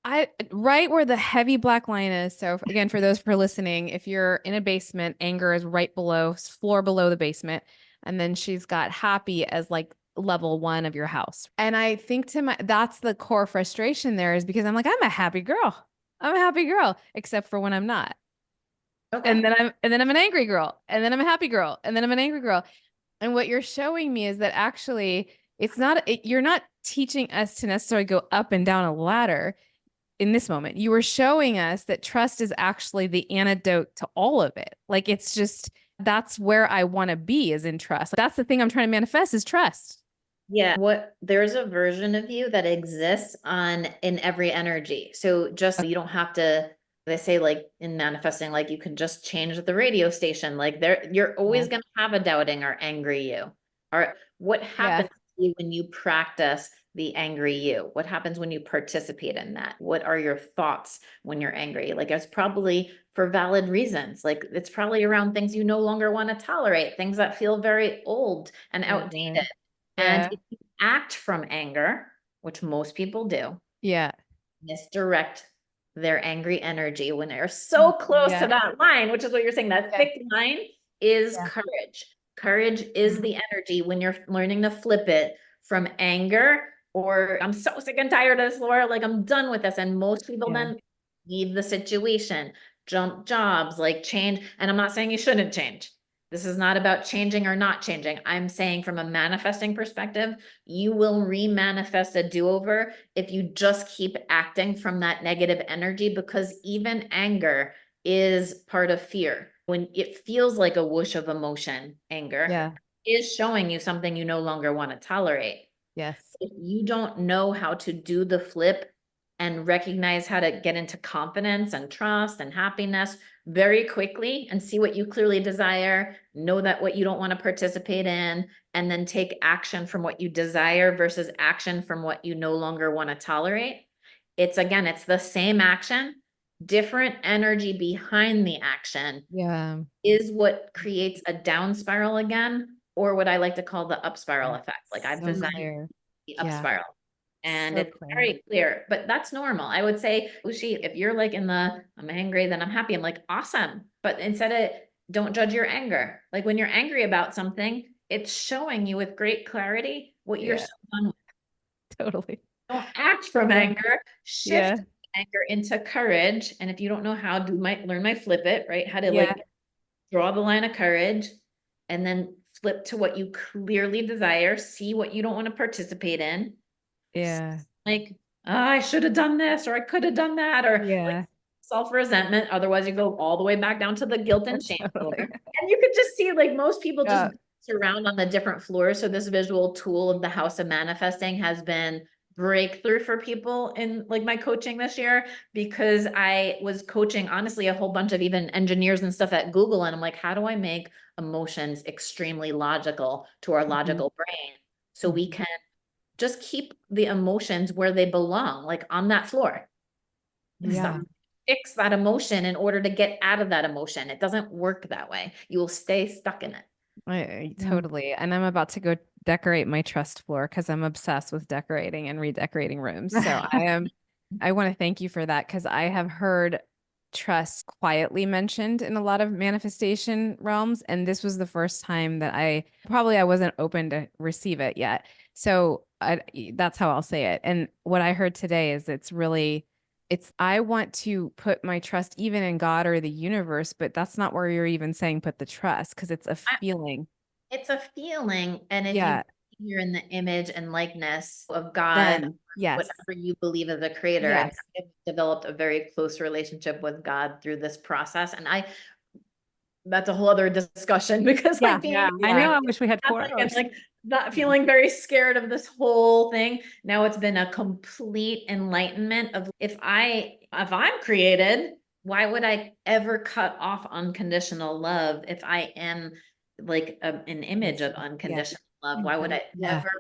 I right where the heavy black line is. So again, for those for listening, if you're in a basement, anger is right below, floor below the basement. And then she's got happy as like level 1 of your house. And I think that's the core frustration there is because I'm like, I'm a happy girl. I'm a happy girl, except for when I'm not. Okay. And then I'm an angry girl. And then I'm a happy girl. And then I'm an angry girl. And what you're showing me is that actually you're not teaching us to necessarily go up and down a ladder in this moment. You were showing us that trust is actually the antidote to all of it. Like it's just, that's where I want to be, is in trust. That's the thing I'm trying to manifest, is trust. Yeah. There's a version of you that exists in every energy. So just, you don't have to, they say like in manifesting, like you can just change the radio station. Like you're always going to have a doubting or angry you. Or what happens to you when you practice the angry you? What happens when you participate in that? What are your thoughts when you're angry? Like it's probably for valid reasons. Like it's probably around things you no longer want to tolerate, things that feel very old and outdated. And if you act from anger, which most people do, misdirect their angry energy when they're so close to that line, which is what you're saying, that thick line is courage. Courage is the energy when you're learning to flip it from anger, or I'm so sick and tired of this, Laura, like I'm done with this. And most people then leave the situation, jump jobs, like change. And I'm not saying you shouldn't change. This is not about changing or not changing. I'm saying from a manifesting perspective, you will re-manifest a do-over if you just keep acting from that negative energy, because even anger is part of fear. When it feels like a whoosh of emotion, anger is showing you something you no longer want to tolerate. Yes. If you don't know how to do the flip and recognize how to get into confidence and trust and happiness very quickly and see what you clearly desire, know that what you don't want to participate in, and then take action from what you desire versus action from what you no longer want to tolerate. It's the same action, different energy behind the action. Yeah. Is what creates a down spiral again, or what I like to call the up spiral effect. Like I've designed the up spiral. And it's very clear, but that's normal. I would say, Ushi, if you're like I'm angry, then I'm happy. I'm like, awesome. But instead of, don't judge your anger. Like when you're angry about something, it's showing you with great clarity what you're so done with. Totally. Don't act from anger, shift anger into courage. And if you don't know how, learn my flip it, right? How to like draw the line of courage and then flip to what you clearly desire, see what you don't want to participate in. Yeah. Like, I should have done this, or I could have done that, or like self-resentment. Otherwise you go all the way back down to the guilt and shame. And you could just see like most people just around on the different floors. So this visual tool of the House of Manifesting has been breakthrough for people in like my coaching this year, because I was coaching honestly a whole bunch of even engineers and stuff at Google. And I'm like, how do I make emotions extremely logical to our logical brain so we can just keep the emotions where they belong, like on that floor. Fix that emotion in order to get out of that emotion. It doesn't work that way. You will stay stuck in it. Totally. And I'm about to go decorate my trust floor because I'm obsessed with decorating and redecorating rooms. So I want to thank you for that, because I have heard trust quietly mentioned in a lot of manifestation realms. And this was the first time that I wasn't open to receive it yet. So that's how I'll say it. And what I heard today is I want to put my trust even in God or the universe, but that's not where you're even saying put the trust, because it's a feeling. It's a feeling. And if you're in the image and likeness of God, whatever you believe as a creator, I've developed a very close relationship with God through this process. And that's a whole other discussion, because I know, I wish we had 4 hours. Like not feeling very scared of this whole thing. Now it's been a complete enlightenment of if I'm created, why would I ever cut off unconditional love if I am like an image of unconditional love? Why would I Yeah. ever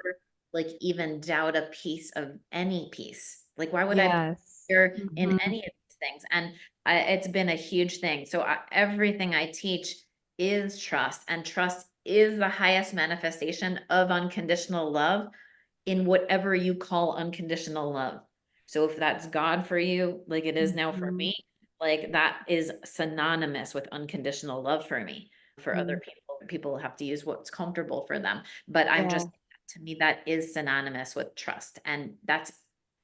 like even doubt a piece of any piece? Like, why would I Yes. here in Mhm. any of these things? And it's been a huge thing. So everything I teach is trust, and trust is the highest manifestation of unconditional love in whatever you call unconditional love. So if that's God for you, like it is now for Mhm. me, like that is synonymous with unconditional love for me. For other Mhm. people have to use what's comfortable for them. But I'm Yeah. just, to me, that is synonymous with trust. And that's,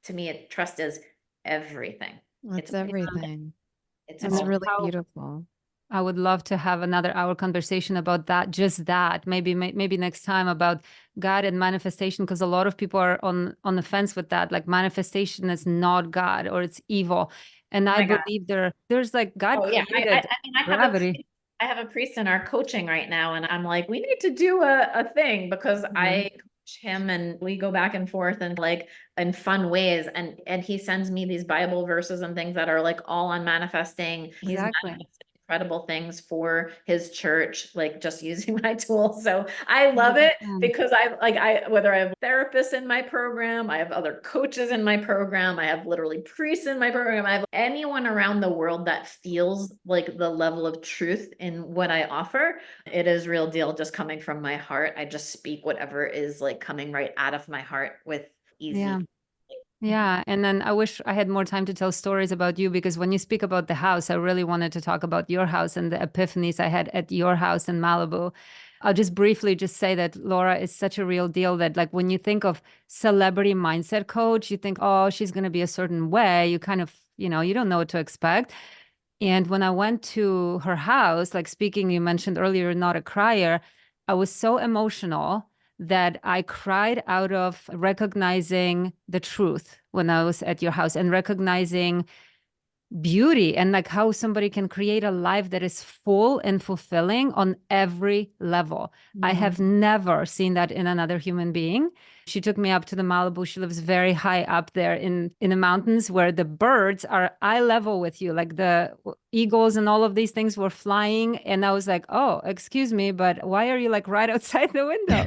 to me, trust is everything. That's It's everything. it's And It's then all really how beautiful. I would love to have another hour conversation about that, just that. Maybe next time about God and manifestation, because a lot of people are on the fence with that. Like manifestation is not God or it's evil. And oh I my God. believe there's like God Oh yeah. created I mean, gravity. I have a priest in our coaching right now, and I'm like, we need to do a thing because Mhm. I coach him and we go back and forth and like in fun ways. And he sends me these Bible verses and things that are like all on manifesting. He's Exactly. manifesting incredible things for his church, like just using my tools. So I love it 100%. because whether I have therapists in my program, I have other coaches in my program, I have literally priests in my program, I have anyone around the world that feels like the level of truth in what I offer. It is real deal just coming from my heart. I just speak whatever is like coming right out of my heart with Yeah. easy. Yeah. And then I wish I had more time to tell stories about you because when you speak about the house, I really wanted to talk about your house and the epiphanies I had at your house in Malibu. I'll just briefly just say that Laura is such a real deal that like when you think of celebrity mindset coach, you think, oh, she's going to be a certain way. You kind of, you don't know what to expect. And when I went to her house, like speaking, you mentioned earlier, not a crier, I was so emotional that I cried out of recognizing the truth when I was at your house and recognizing beauty and like how somebody can create a life that is full and fulfilling on every level. I have never seen that in another human being. She took me up to the Malibu. She lives very high up there in the mountains where the birds are eye level with you. Like the eagles and all of these things were flying. And I was like, oh, excuse me, but why are you like right outside the window?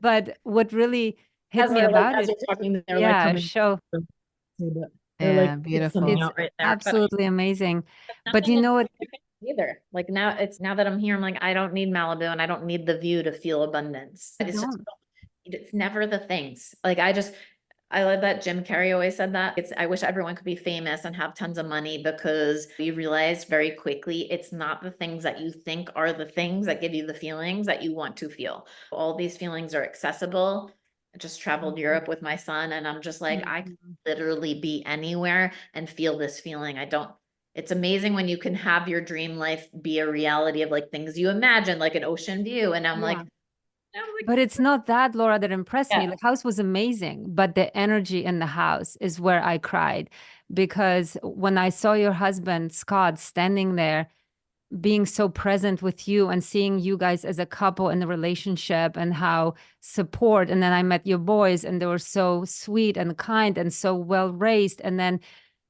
But what really hit me about As it, you're talking, they're like yeah, coming. show They're like Yeah, it's coming beautiful. it's out right there. But absolutely amazing. But nothing you is know what? either. Like now that I'm here, I'm like, I don't need Malibu and I don't need the view to feel abundance. You It's just, don't. it's never the things. I love that Jim Carrey always said that. I wish everyone could be famous and have tons of money because you realize very quickly it's not the things that you think are the things that give you the feelings that you want to feel. All these feelings are accessible. I just traveled Europe with my son and I'm just like, I could Mhm. literally be anywhere and feel this feeling. It's amazing when you can have your dream life be a reality of like things you imagine, like an ocean view. And Yeah. But it's not that, Laura, that impressed me. yeah, The house was amazing, but the energy in the house is where I cried because when I saw your husband, Scott, standing there, being so present with you and seeing you guys as a couple in the relationship and how support. And then I met your boys and they were so sweet and kind and so well raised. And then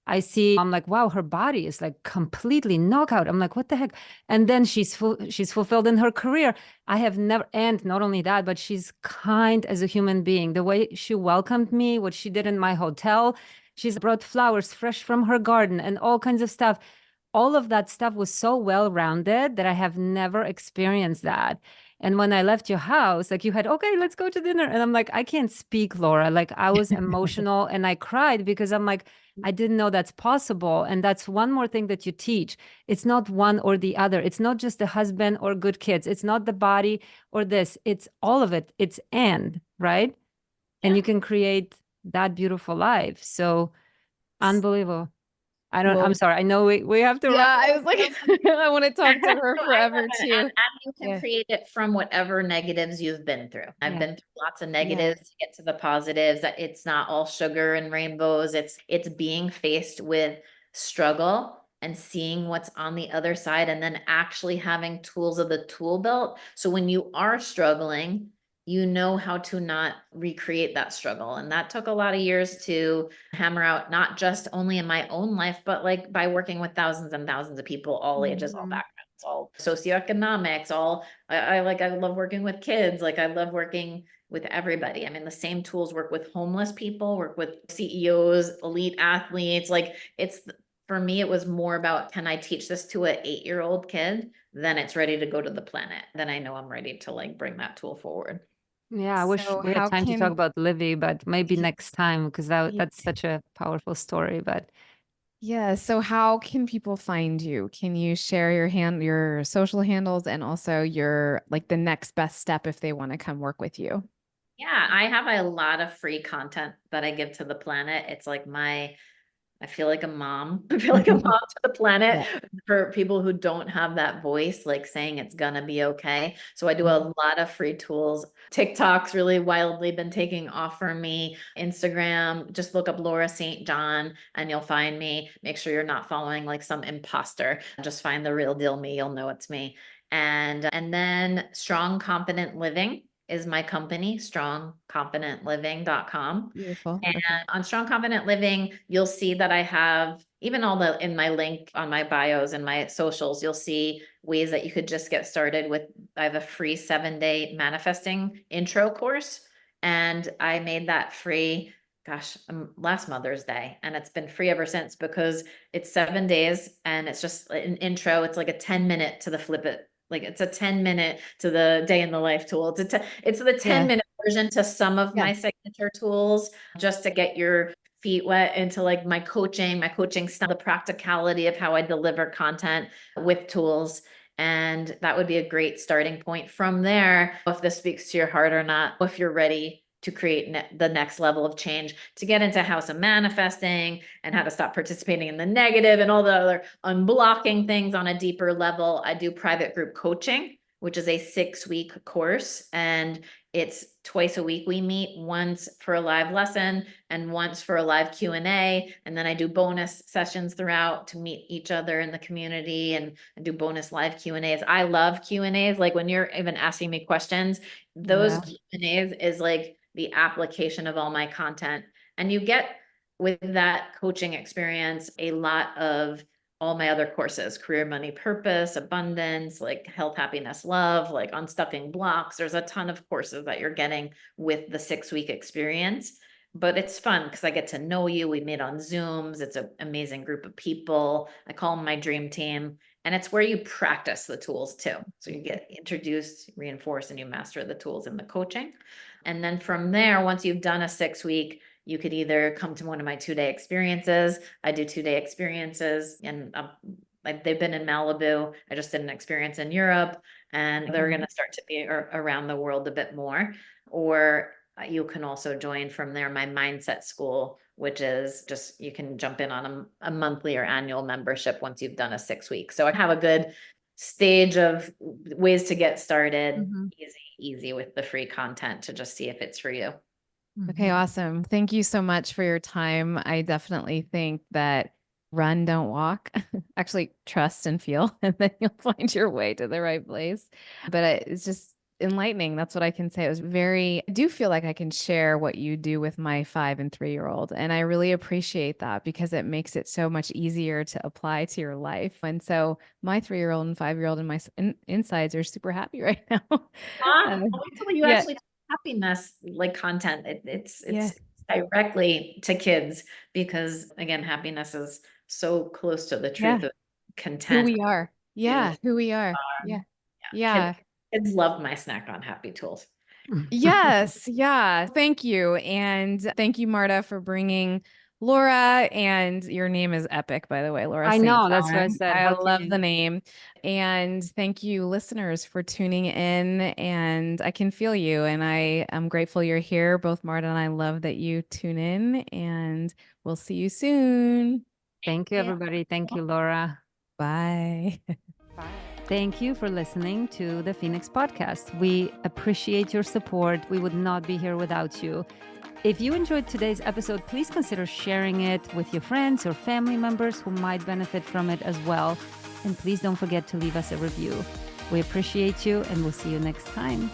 I'm like, wow, her body is like completely knockout. I'm like, what the heck? And then she's fulfilled in her career. I have never, and not only that, but she's kind as a human being. The way she welcomed me, what she did in my hotel, she's brought flowers fresh from her garden and all kinds of stuff. All of that stuff was so well rounded that I have never experienced that. And when I left your house, like you had, okay, let's go to dinner. And I'm like, I can't speak, Laura. Like I was emotional and I cried because I'm like, I didn't know that's possible. And that's one more thing that you teach. It's not one or the other. It's not just the husband or good kids. It's not the body or this. It's all of it. It's right? And yeah. you can create that beautiful life. So unbelievable. I'm Well, sorry. I know we have to yeah, wrap I it was like, up. I want to talk to her No, I love forever it. too. And you can Yeah. create it from whatever negatives you've been through. I've Yeah. been through lots of Yeah. negatives to get to the positives. That it's not all sugar and rainbows. It's being faced with struggle and seeing what's on the other side and then actually having tools of the tool belt. So when you are struggling, you know how to not recreate that struggle. And that took a lot of years to hammer out, not just only in my own life, but like by working with thousands and thousands of people, all ages, all Mhm. backgrounds, all socioeconomics, I love working with kids. Like I love working with everybody. I mean, the same tools work with homeless people, work with CEOs, elite athletes. Like for me, it was more about, can I teach this to an 8-year-old kid? Then it's ready to go to the planet. Then I know I'm ready to like bring that tool forward. Yeah, I wish So we had how time to talk can, about Livy, but maybe next time because yeah, that's such a powerful story. But yeah, so how can people find you? Can you share your social handles and also your like the next best step if they want to come work with you? Yeah, I have a lot of free content that I give to the planet. It's like I feel like a mom. I feel like a mom to the planet Yeah. for people who don't have that voice, like saying it's gonna be okay. So I do Mhm. a lot of free tools. TikTok's really wildly been taking off for me. Instagram, just look up Laura St. John and you'll find me. Make sure you're not following like some imposter. Just find the real deal me. You'll know it's me. And then Strong Confident Living is my company, strongconfidentliving.com. Beautiful. And Okay. on Strong Confident Living, you'll see that I have even all the in my link on my bios and my socials, you'll see ways that you could just get started with. I have a free 7-day manifesting intro course, and I made that free, gosh, last Mother's Day. And it's been free ever since because it's 7 days and it's just an intro. It's like a 10-minute to the flip it. Like it's a 10-minute to the day in the life tool. It's the Yeah. 10-minute version to some of Yeah. my signature tools just to get your feet wet into like my coaching style, the practicality of how I deliver content with tools. And that would be a great starting point from there. If this speaks to your heart or not, if you're ready to create the next level of change, to get into House of Manifesting and how to stop participating in the negative and all the other unblocking things on a deeper level. I do private group coaching, which is a 6-week course, and it's twice a week we meet, once for a live lesson and once for a live Q&A. And then I do bonus sessions throughout to meet each other in the community and do bonus live Q&As. I love Q&As. Like when you're even asking me questions, those Yeah. Q&As is like the application of all my content. And you get with that coaching experience a lot of all my other courses, career, money, purpose, abundance, like health, happiness, love, like unstucking blocks. There's a ton of courses that you're getting with the 6-week experience, but it's fun because I get to know you. We meet on Zooms. It's an amazing group of people. I call them my dream team. And it's where you practice the tools too. So you get introduced, reinforce, and you master the tools in the coaching. And then from there, once you've done a 6-week, you could either come to one of my 2-day experiences. I do 2-day experiences, and they've been in Malibu. I just did an experience in Europe, and they're going to start to be around the world a bit more. Or you can also join from there my mindset school, which is just you can jump in on a monthly or annual membership once you've done a 6 week. So I have a good stage of ways to get started, easy with the free content to just see if it's for you. Okay, awesome. Thank you so much for your time. I definitely think that run, don't walk. Actually, trust and feel, and then you'll find your way to the right place. But it's just enlightening. That's what I can say. I do feel like I can share what you do with my 5 and 3-year-old. And I really appreciate that because it makes it so much easier to apply to your life. And so my 3-year-old and 5-year-old and my insides are super happy right now. I'll wait till you Yeah. actually happiness like content. It's Yeah. directly to kids because again, happiness is so close to the Yeah. truth of Who content. we are. You Yeah, who we are. are. Yeah. Yeah. Yeah. Kids love my snack on happy tools. Yes. Yeah. Thank you. And thank you, Marta, for bringing Laura. And your name is epic, by the way, Laura I St. know, that's what I John. said. I How love can the you? name. And thank you, listeners, for tuning in. And I can feel you. And I am grateful you're here. Both Marta and I love that you tune in. And we'll see you soon. Thank you, Yeah. everybody. Thank you, Laura. Bye. Thank you for listening to the Phoenix Podcast. We appreciate your support. We would not be here without you. If you enjoyed today's episode, please consider sharing it with your friends or family members who might benefit from it as well. And please don't forget to leave us a review. We appreciate you, and we'll see you next time.